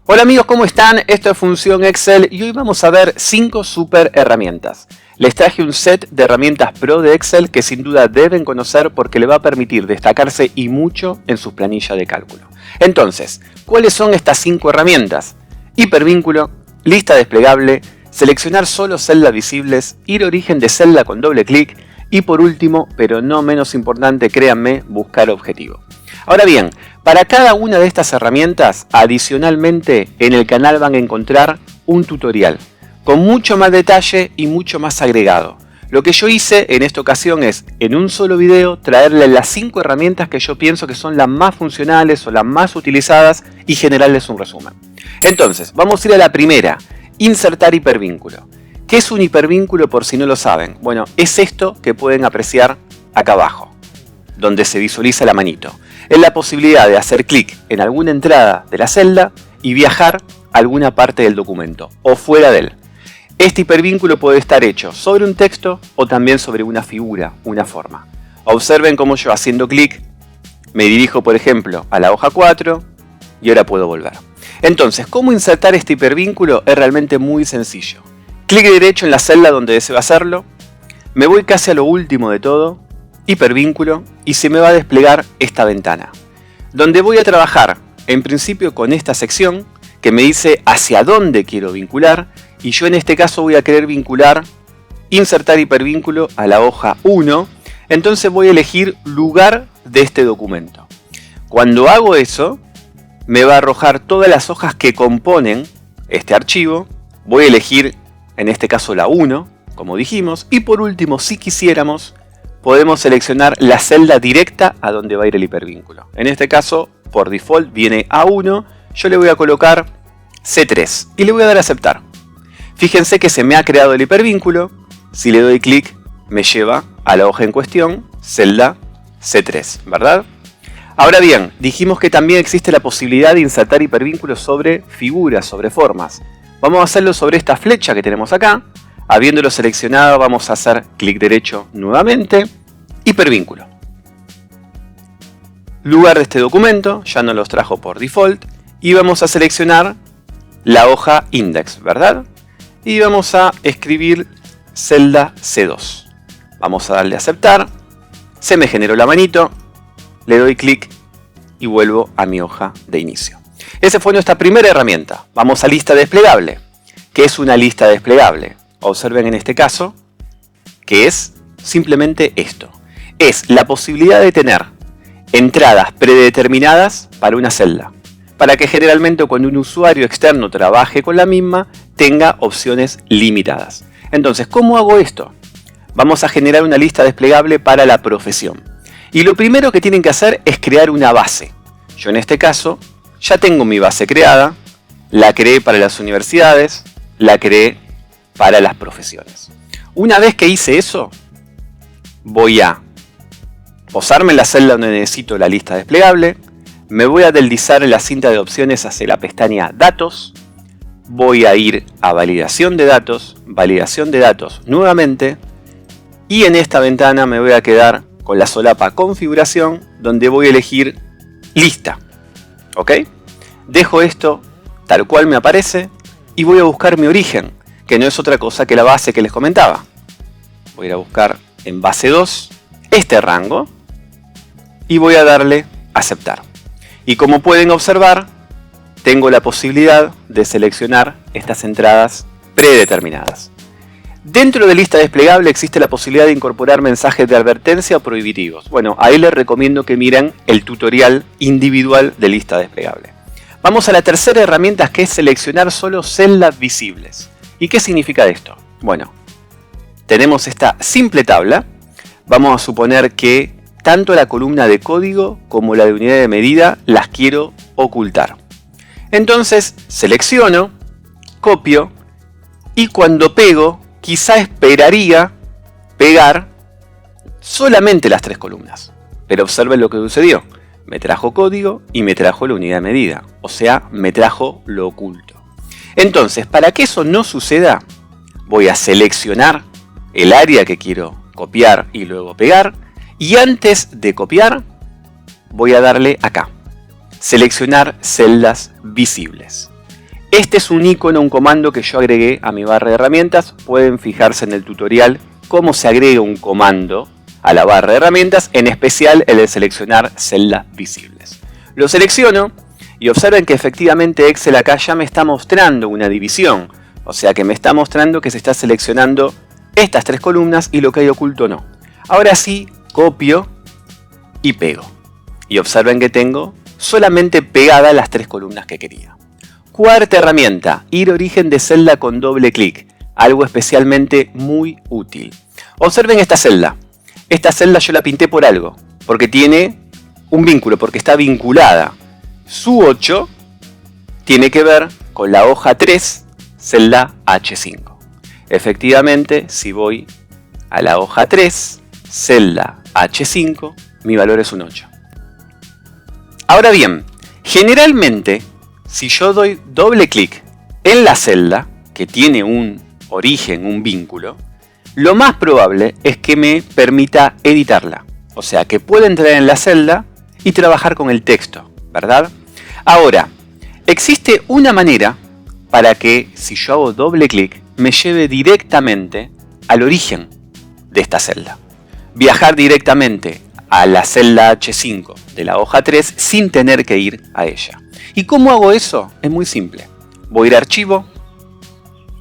Hola amigos, ¿cómo están? Esto es Función Excel y hoy vamos a ver 5 super herramientas. Les traje un set de herramientas pro de Excel que sin duda deben conocer porque le va a permitir destacarse y mucho en sus planillas de cálculo. Entonces, ¿cuáles son estas 5 herramientas? Hipervínculo, lista desplegable, seleccionar solo celdas visibles, ir a origen de celda con doble clic y por último, pero no menos importante, créanme, buscar objetivo. Ahora bien, para cada una de estas herramientas, adicionalmente en el canal van a encontrar un tutorial con mucho más detalle y mucho más agregado. Lo que yo hice en esta ocasión es, en un solo video, traerles las 5 herramientas que yo pienso que son las más funcionales o las más utilizadas y generarles un resumen. Entonces, vamos a ir a la primera, insertar hipervínculo. ¿Qué es un hipervínculo por si no lo saben? Bueno, es esto que pueden apreciar acá abajo, donde se visualiza la manito. Es la posibilidad de hacer clic en alguna entrada de la celda y viajar a alguna parte del documento o fuera de él. Este hipervínculo puede estar hecho sobre un texto o también sobre una figura, una forma. Observen cómo yo haciendo clic me dirijo por ejemplo a la hoja 4 y ahora puedo volver. Entonces, ¿cómo insertar este hipervínculo? Es realmente muy sencillo. Clic derecho en la celda donde deseo hacerlo, me voy casi a lo último de todo, hipervínculo, y se me va a desplegar esta ventana, donde voy a trabajar en principio con esta sección que me dice hacia dónde quiero vincular, y yo en este caso voy a querer vincular, insertar hipervínculo a la hoja 1, entonces voy a elegir lugar de este documento. Cuando hago eso, me va a arrojar todas las hojas que componen este archivo, voy a elegir en este caso la 1, como dijimos, y por último, si quisiéramos, podemos seleccionar la celda directa a donde va a ir el hipervínculo. En este caso, por default viene A1, yo le voy a colocar C3 y le voy a dar a aceptar. Fíjense que se me ha creado el hipervínculo, si le doy clic me lleva a la hoja en cuestión, celda C3, ¿verdad? Ahora bien, dijimos que también existe la posibilidad de insertar hipervínculos sobre figuras, sobre formas. Vamos a hacerlo sobre esta flecha que tenemos acá. Habiéndolo seleccionado, vamos a hacer clic derecho nuevamente, hipervínculo. Lugar de este documento, ya nos los trajo por default, y vamos a seleccionar la hoja index, ¿verdad? Y vamos a escribir celda C2. Vamos a darle a aceptar, se me generó la manito, le doy clic y vuelvo a mi hoja de inicio. Esa fue nuestra primera herramienta. Vamos a lista desplegable. ¿Qué es una lista desplegable? Observen en este caso que es simplemente esto. Es la posibilidad de tener entradas predeterminadas para una celda. Para que generalmente cuando un usuario externo trabaje con la misma, tenga opciones limitadas. Entonces, ¿cómo hago esto? Vamos a generar una lista desplegable para la profesión. Y lo primero que tienen que hacer es crear una base. Yo en este caso ya tengo mi base creada, la creé para las universidades, la creé para las profesiones. Una vez que hice eso, voy a posarme en la celda donde necesito la lista desplegable, me voy a deslizar en la cinta de opciones hacia la pestaña Datos, voy a ir a Validación de datos nuevamente, y en esta ventana me voy a quedar con la solapa Configuración, donde voy a elegir Lista. ¿Ok? Dejo esto tal cual me aparece y voy a buscar mi origen, que no es otra cosa que la base que les comentaba. Voy a ir a buscar en base 2 este rango y voy a darle a aceptar. Y como pueden observar, tengo la posibilidad de seleccionar estas entradas predeterminadas. Dentro de lista desplegable existe la posibilidad de incorporar mensajes de advertencia o prohibitivos. Bueno, ahí les recomiendo que miren el tutorial individual de lista desplegable. Vamos a la tercera herramienta, que es seleccionar solo celdas visibles. ¿Y qué significa esto? Bueno, tenemos esta simple tabla. Vamos a suponer que tanto la columna de código como la de unidad de medida las quiero ocultar. Entonces selecciono, copio y cuando pego, quizá esperaría pegar solamente las 3 columnas. Pero observen lo que sucedió. Me trajo código y me trajo la unidad de medida. O sea, me trajo lo oculto. Entonces, para que eso no suceda, voy a seleccionar el área que quiero copiar y luego pegar. Y antes de copiar, voy a darle acá. Seleccionar celdas visibles. Este es un icono, un comando que yo agregué a mi barra de herramientas. Pueden fijarse en el tutorial cómo se agrega un comando a la barra de herramientas, en especial el de seleccionar celdas visibles. Lo selecciono y observen que efectivamente Excel acá ya me está mostrando una división. O sea que me está mostrando que se está seleccionando estas tres columnas y lo que hay oculto no. Ahora sí, copio y pego. Y observen que tengo solamente pegadas las tres columnas que quería. Cuarta herramienta, ir origen de celda con doble clic. Algo especialmente muy útil. Observen esta celda. Esta celda yo la pinté por algo. Porque tiene un vínculo, porque está vinculada. Su 8 tiene que ver con la hoja 3, celda H5. Efectivamente, si voy a la hoja 3, celda H5, mi valor es un 8. Ahora bien, generalmente, si yo doy doble clic en la celda, que tiene un origen, un vínculo, lo más probable es que me permita editarla. O sea, que pueda entrar en la celda y trabajar con el texto, ¿verdad? Ahora, existe una manera para que, si yo hago doble clic, me lleve directamente al origen de esta celda. Viajar directamente a la celda H5 de la hoja 3 sin tener que ir a ella. ¿Y cómo hago eso? Es muy simple. Voy a ir a Archivo,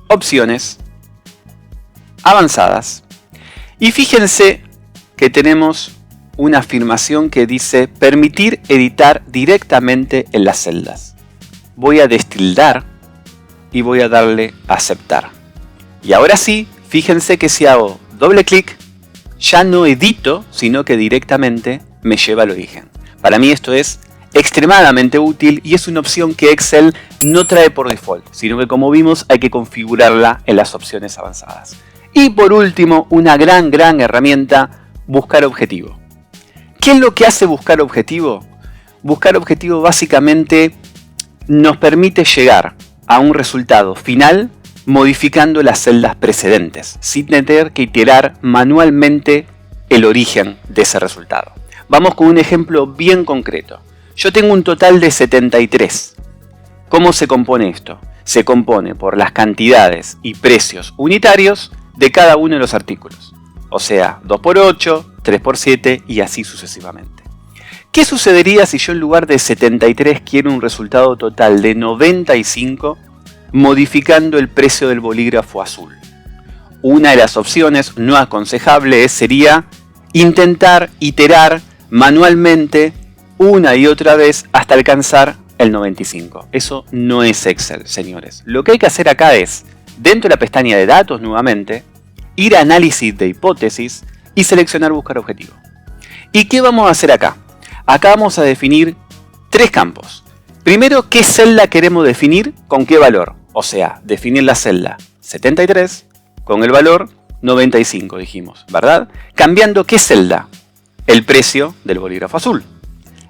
Opciones, Avanzadas, y fíjense que tenemos una afirmación que dice permitir editar directamente en las celdas. Voy a destildar y voy a darle a aceptar. Y ahora sí, fíjense que si hago doble clic, ya no edito, sino que directamente me lleva al origen. Para mí esto es extremadamente útil y es una opción que Excel no trae por default, sino que como vimos hay que configurarla en las opciones avanzadas. Y por último, una gran herramienta, buscar objetivo. ¿Qué es lo que hace buscar objetivo? Buscar objetivo básicamente nos permite llegar a un resultado final modificando las celdas precedentes, sin tener que iterar manualmente el origen de ese resultado. Vamos con un ejemplo bien concreto. Yo tengo un total de 73. ¿Cómo se compone esto? Se compone por las cantidades y precios unitarios de cada uno de los artículos. O sea, 2×8, 3×7 y así sucesivamente. ¿Qué sucedería si yo en lugar de 73 quiero un resultado total de 95 modificando el precio del bolígrafo azul? Una de las opciones no aconsejable sería intentar iterar manualmente una y otra vez hasta alcanzar el 95. Eso no es Excel, señores. Lo que hay que hacer acá es, dentro de la pestaña de datos nuevamente, ir a análisis de hipótesis y seleccionar buscar objetivo. ¿Y qué vamos a hacer acá? Acá vamos a definir tres campos. Primero, ¿qué celda queremos definir con qué valor? O sea, definir la celda 73 con el valor 95, dijimos, ¿verdad? Cambiando qué celda, el precio del bolígrafo azul.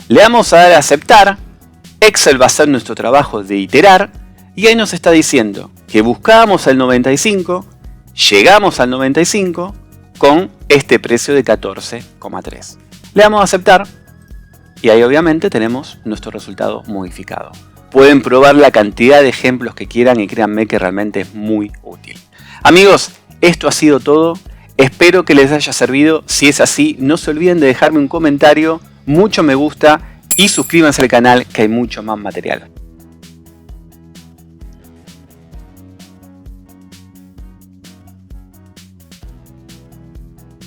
Le vamos a dar a aceptar, Excel va a hacer nuestro trabajo de iterar y ahí nos está diciendo que buscábamos el 95, llegamos al 95 con este precio de 14,3. Le damos a aceptar y ahí obviamente tenemos nuestro resultado modificado. Pueden probar la cantidad de ejemplos que quieran y créanme que realmente es muy útil. Amigos, esto ha sido todo. Espero que les haya servido. Si es así, no se olviden de dejarme un comentario, mucho me gusta y suscríbanse al canal que hay mucho más material.